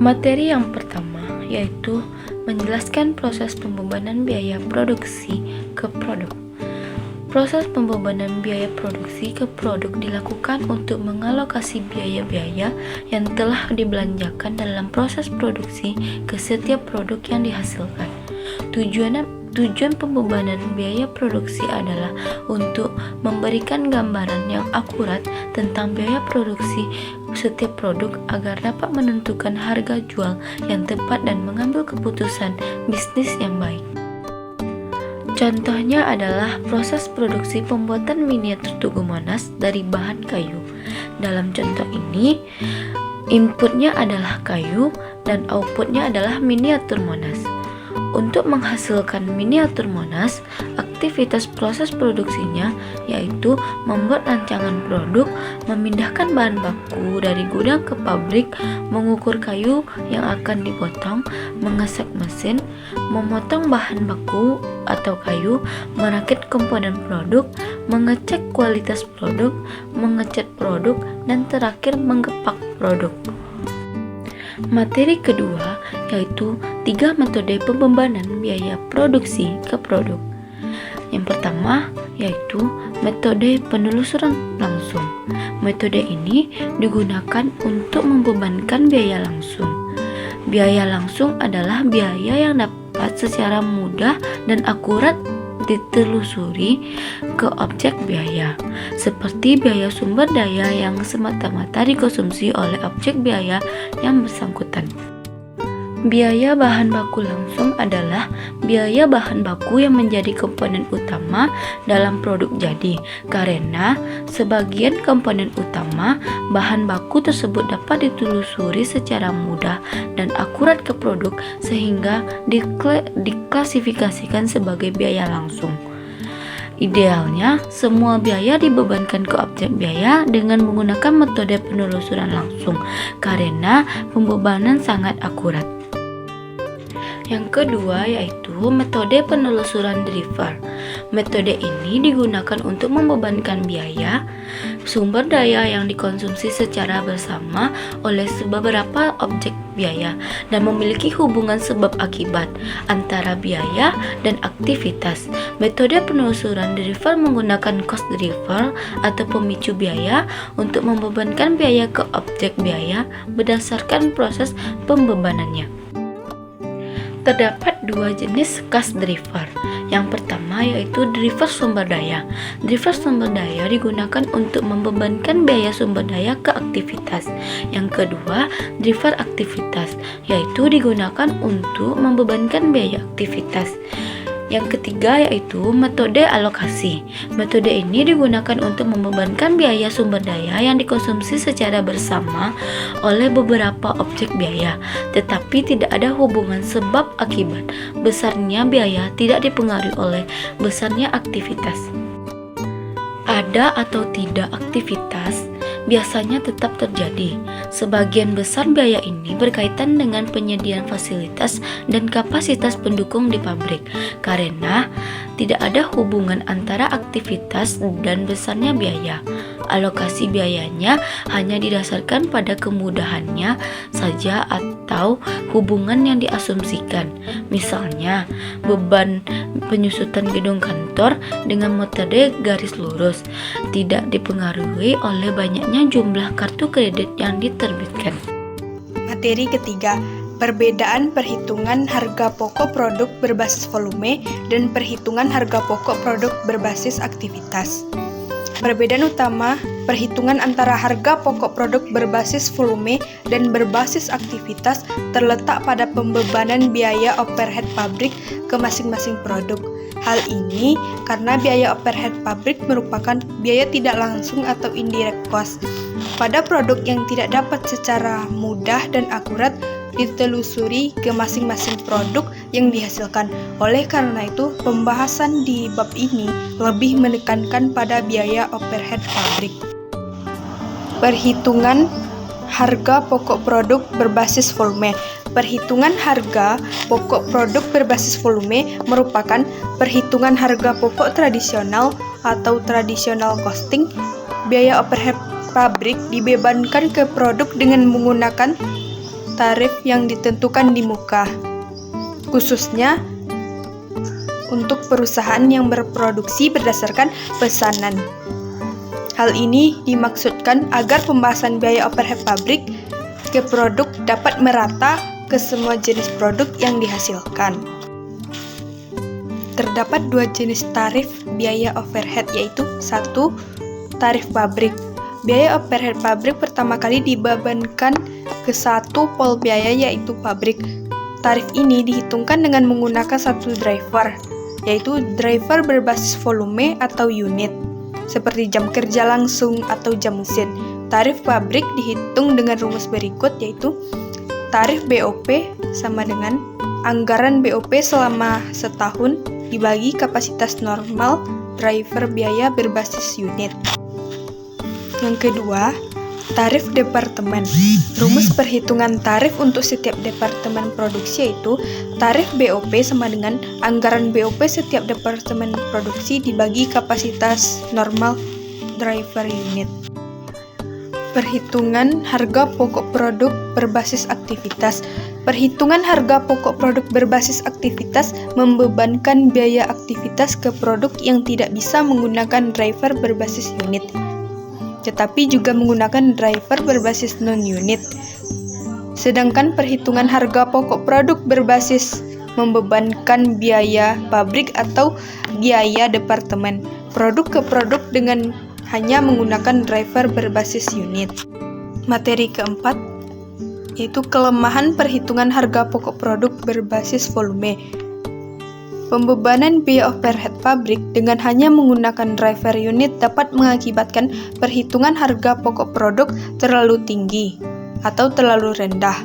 Materi yang pertama yaitu menjelaskan proses pembebanan biaya produksi ke produk. Proses pembebanan biaya produksi ke produk dilakukan untuk mengalokasi biaya-biaya yang telah dibelanjakan dalam proses produksi ke setiap produk yang dihasilkan. Tujuan pembebanan biaya produksi adalah untuk memberikan gambaran yang akurat tentang biaya produksi setiap produk agar dapat menentukan harga jual yang tepat dan mengambil keputusan bisnis yang baik. Contohnya adalah proses produksi pembuatan miniatur Tugu Monas dari bahan kayu. Dalam contoh ini, inputnya adalah kayu dan outputnya adalah miniatur Monas. Untuk menghasilkan miniatur Monas, aktivitas proses produksinya yaitu membuat rancangan produk, memindahkan bahan baku dari gudang ke pabrik, mengukur kayu yang akan dipotong, mengesek mesin, memotong bahan baku atau kayu, merakit komponen produk, mengecek kualitas produk, mengecat produk, dan terakhir menggepak produk. Materi kedua yaitu 3 metode pembebanan biaya produksi ke produk. Yang pertama yaitu metode penelusuran langsung. Metode ini digunakan untuk membebankan biaya langsung. Biaya langsung adalah biaya yang dapat secara mudah dan akurat ditelusuri ke objek biaya, seperti biaya sumber daya yang semata-mata dikonsumsi oleh objek biaya yang bersangkutan. Biaya bahan baku langsung adalah biaya bahan baku yang menjadi komponen utama dalam produk jadi, karena sebagian komponen utama bahan baku tersebut dapat ditelusuri secara mudah dan akurat ke produk sehingga diklasifikasikan sebagai biaya langsung. Idealnya, semua biaya dibebankan ke objek biaya dengan menggunakan metode penelusuran langsung, karena pembebanan sangat akurat. Yang kedua yaitu metode penelusuran driver. Metode ini digunakan untuk membebankan biaya sumber daya yang dikonsumsi secara bersama oleh beberapa objek biaya dan memiliki hubungan sebab akibat antara biaya dan aktivitas. Metode penelusuran driver menggunakan cost driver atau pemicu biaya untuk membebankan biaya ke objek biaya berdasarkan proses pembebanannya. Terdapat 2 jenis cost driver. Yang pertama yaitu driver sumber daya. Driver sumber daya digunakan untuk membebankan biaya sumber daya ke aktivitas. Yang kedua, driver aktivitas, yaitu digunakan untuk membebankan biaya aktivitas. Yang ketiga yaitu metode alokasi. Metode ini digunakan untuk membebankan biaya sumber daya yang dikonsumsi secara bersama oleh beberapa objek biaya, tetapi tidak ada hubungan sebab akibat. Besarnya biaya tidak dipengaruhi oleh besarnya aktivitas. Ada atau tidak aktivitas biasanya tetap terjadi. Sebagian besar biaya ini berkaitan dengan penyediaan fasilitas dan kapasitas pendukung di pabrik, karena tidak ada hubungan antara aktivitas dan besarnya biaya. Alokasi biayanya hanya didasarkan pada kemudahannya saja atau hubungan yang diasumsikan. Misalnya, beban penyusutan gedung kantor dengan metode garis lurus tidak dipengaruhi oleh banyaknya jumlah kartu kredit yang diterbitkan. Materi ketiga, perbedaan perhitungan harga pokok produk berbasis volume dan perhitungan harga pokok produk berbasis aktivitas. Perbedaan utama perhitungan antara harga pokok produk berbasis volume dan berbasis aktivitas terletak pada pembebanan biaya overhead pabrik ke masing-masing produk. Hal ini karena biaya overhead pabrik merupakan biaya tidak langsung atau indirect cost pada produk yang tidak dapat secara mudah dan akurat ditelusuri ke masing-masing produk yang dihasilkan. Oleh karena itu, pembahasan di bab ini lebih menekankan pada biaya overhead pabrik. Perhitungan harga pokok produk berbasis volume. Perhitungan harga pokok produk berbasis volume merupakan perhitungan harga pokok tradisional atau traditional costing. Biaya overhead pabrik dibebankan ke produk dengan menggunakan tarif yang ditentukan di muka, khususnya untuk perusahaan yang berproduksi berdasarkan pesanan. Hal ini dimaksudkan agar pembahasan biaya overhead pabrik ke produk dapat merata ke semua jenis produk yang dihasilkan. Terdapat dua jenis tarif biaya overhead, yaitu 1. Tarif pabrik. Biaya overhead pabrik pertama kali dibebankan ke satu pol biaya, yaitu pabrik. Tarif ini dihitungkan dengan menggunakan satu driver, yaitu driver berbasis volume atau unit, seperti jam kerja langsung atau jam mesin. Tarif pabrik dihitung dengan rumus berikut, yaitu tarif BOP sama dengan anggaran BOP selama setahun dibagi kapasitas normal driver biaya berbasis unit. Yang kedua, tarif departemen. Rumus perhitungan tarif untuk setiap departemen produksi yaitu tarif BOP sama dengan anggaran BOP setiap departemen produksi dibagi kapasitas normal driver unit. Perhitungan harga pokok produk berbasis aktivitas. Perhitungan harga pokok produk berbasis aktivitas membebankan biaya aktivitas ke produk yang tidak bisa menggunakan driver berbasis unit, tetapi juga menggunakan driver berbasis non-unit. Sedangkan perhitungan harga pokok produk berbasis membebankan biaya pabrik atau biaya departemen produk ke produk dengan hanya menggunakan driver berbasis unit. Materi keempat yaitu kelemahan perhitungan harga pokok produk berbasis volume. Pembebanan biaya overhead pabrik dengan hanya menggunakan driver unit dapat mengakibatkan perhitungan harga pokok produk terlalu tinggi atau terlalu rendah.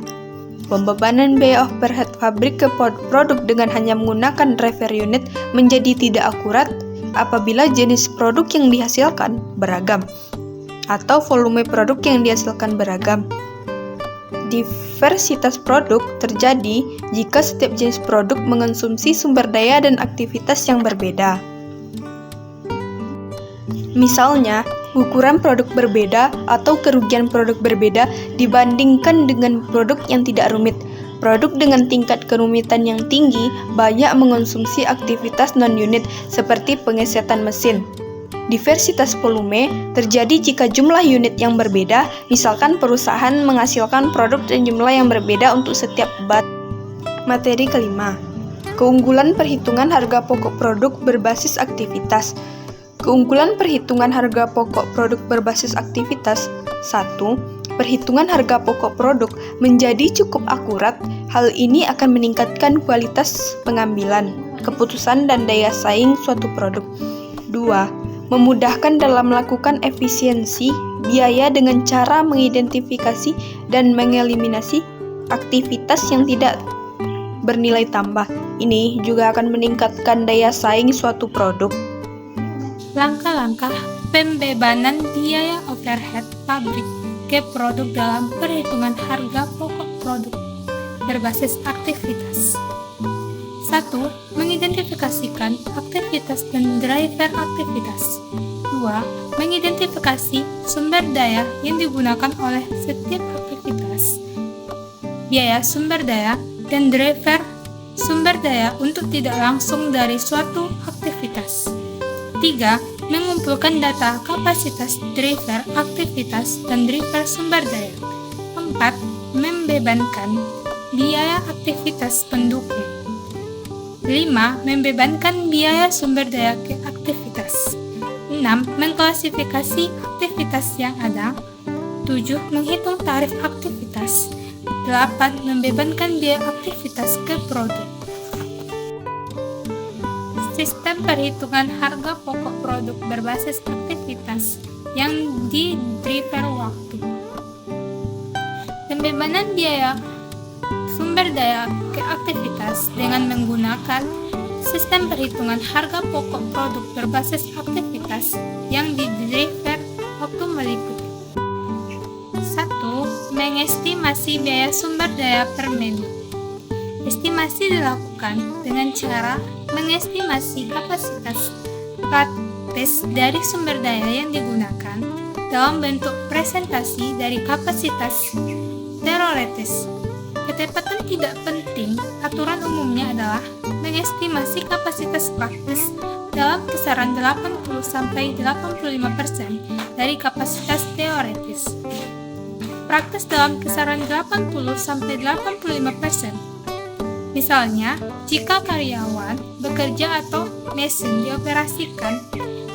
Pembebanan biaya overhead pabrik ke produk dengan hanya menggunakan driver unit menjadi tidak akurat apabila jenis produk yang dihasilkan beragam atau volume produk yang dihasilkan beragam. Diversitas produk terjadi jika setiap jenis produk mengonsumsi sumber daya dan aktivitas yang berbeda. Misalnya, ukuran produk berbeda atau kerugian produk berbeda dibandingkan dengan produk yang tidak rumit. Produk dengan tingkat kerumitan yang tinggi banyak mengonsumsi aktivitas non-unit seperti pengesetan mesin. Diversitas volume terjadi jika jumlah unit yang berbeda, misalkan perusahaan menghasilkan produk dan jumlah yang berbeda untuk setiap bat. Materi kelima, keunggulan perhitungan harga pokok produk berbasis aktivitas. Keunggulan perhitungan harga pokok produk berbasis aktivitas. 1. Perhitungan harga pokok produk menjadi cukup akurat. Hal ini akan meningkatkan kualitas pengambilan keputusan dan daya saing suatu produk. 2. Memudahkan dalam melakukan efisiensi biaya dengan cara mengidentifikasi dan mengeliminasi aktivitas yang tidak bernilai tambah. Ini juga akan meningkatkan daya saing suatu produk. Langkah-langkah pembebanan biaya overhead pabrik ke produk dalam perhitungan harga pokok produk berbasis aktivitas. 1. Mengidentifikasikan aktivitas dan driver aktivitas. 2. Mengidentifikasi sumber daya yang digunakan oleh setiap aktivitas, biaya sumber daya, dan driver sumber daya untuk tidak langsung dari suatu aktivitas. 3. Mengumpulkan data kapasitas driver aktivitas dan driver sumber daya. 4. Membebankan biaya aktivitas pendukung. 5. Membebankan biaya sumber daya ke aktivitas. 6. Mengklasifikasi aktivitas yang ada. 7. Menghitung tarif aktivitas. 8. Membebankan biaya aktivitas ke produk. Sistem perhitungan harga pokok produk berbasis aktivitas yang di driver waktu. Pembebanan biaya sumber daya ke aktivitas dengan menggunakan sistem perhitungan harga pokok produk berbasis aktivitas yang di driver waktu meliputi 1. Mengestimasi biaya sumber daya per menit. Estimasi dilakukan dengan cara mengestimasi kapasitas praktis dari sumber daya yang digunakan dalam bentuk presentasi dari kapasitas teoritis ketepatan tidak penting, aturan umumnya adalah mengestimasi kapasitas praktis dalam kisaran 80-85% dari kapasitas teoretis. Praktis dalam kisaran 80-85%. Misalnya, jika karyawan bekerja atau mesin dioperasikan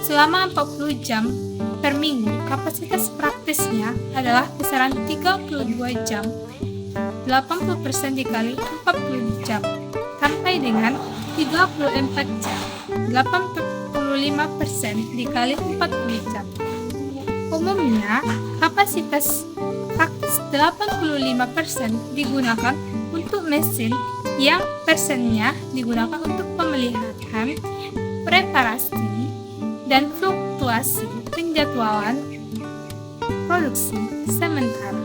selama 40 jam per minggu, kapasitas praktisnya adalah kisaran 32 jam. 80% dikali 40 jam sampai dengan 34 jam. 85% dikali 40 jam. Umumnya, kapasitas praktis 85% digunakan untuk mesin yang persennya digunakan untuk pemeliharaan, preparasi, dan fluktuasi penjadwalan produksi. Sementara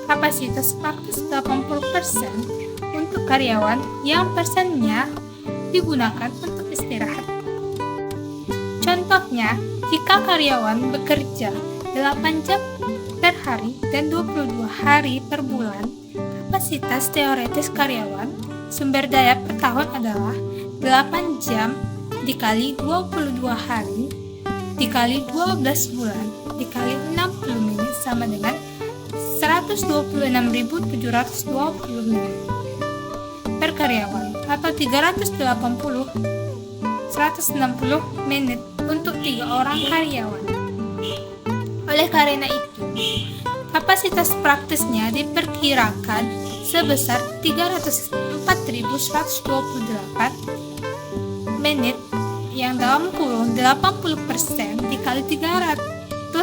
kapasitas praktis 80% untuk karyawan yang persennya digunakan untuk istirahat. Contohnya, jika karyawan bekerja 8 jam per hari dan 22 hari per bulan, kapasitas teoretis karyawan sumber daya per tahun adalah 8 jam dikali 22 hari dikali 12 bulan dikali 60 menit sama dengan 126.720 menit per karyawan atau 160 menit untuk 3 orang karyawan. Oleh karena itu, kapasitas praktisnya diperkirakan sebesar 304.128 menit yang dalam kurung 80% dikali 380.160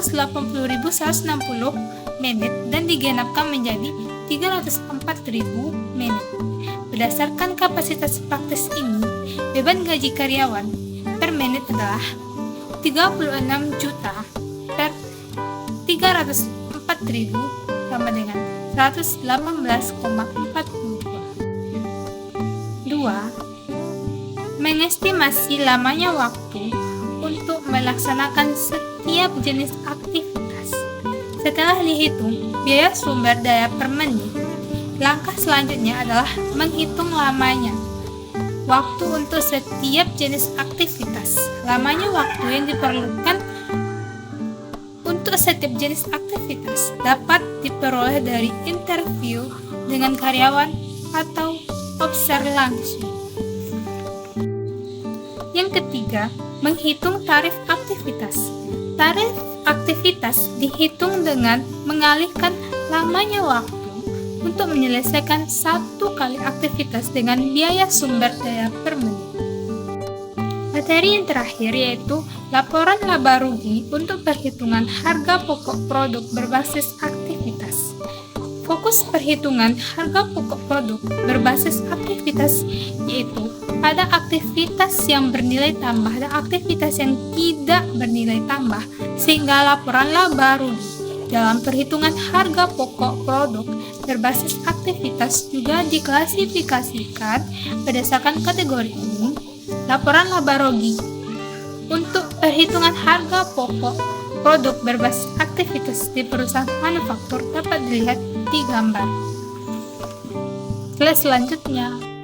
menit dan digenapkan menjadi 304.000 menit. Berdasarkan kapasitas praktis ini, beban gaji karyawan per menit adalah 36 juta per 304.000 sama dengan 118,42. 2. Mengestimasi lamanya waktu untuk melaksanakan setiap jenis aktivitas. Setelah dihitung biaya sumber daya per menit, langkah selanjutnya adalah menghitung lamanya waktu untuk setiap jenis aktivitas. Lamanya waktu yang diperlukan untuk setiap jenis aktivitas dapat diperoleh dari interview dengan karyawan atau observasi langsung. Yang ketiga, menghitung tarif aktivitas. Tarif aktivitas dihitung dengan mengalihkan lamanya waktu untuk menyelesaikan satu kali aktivitas dengan biaya sumber daya per menit. Materi yang terakhir yaitu laporan laba rugi untuk perhitungan harga pokok produk berbasis aktivitas. Fokus perhitungan harga pokok produk berbasis aktivitas yaitu pada aktivitas yang bernilai tambah dan aktivitas yang tidak bernilai tambah, sehingga laporan laba rugi dalam perhitungan harga pokok produk berbasis aktivitas juga diklasifikasikan berdasarkan kategori umum. Laporan laba rugi untuk perhitungan harga pokok produk berbasis aktivitas di perusahaan manufaktur dapat dilihat di gambar. Slide selanjutnya.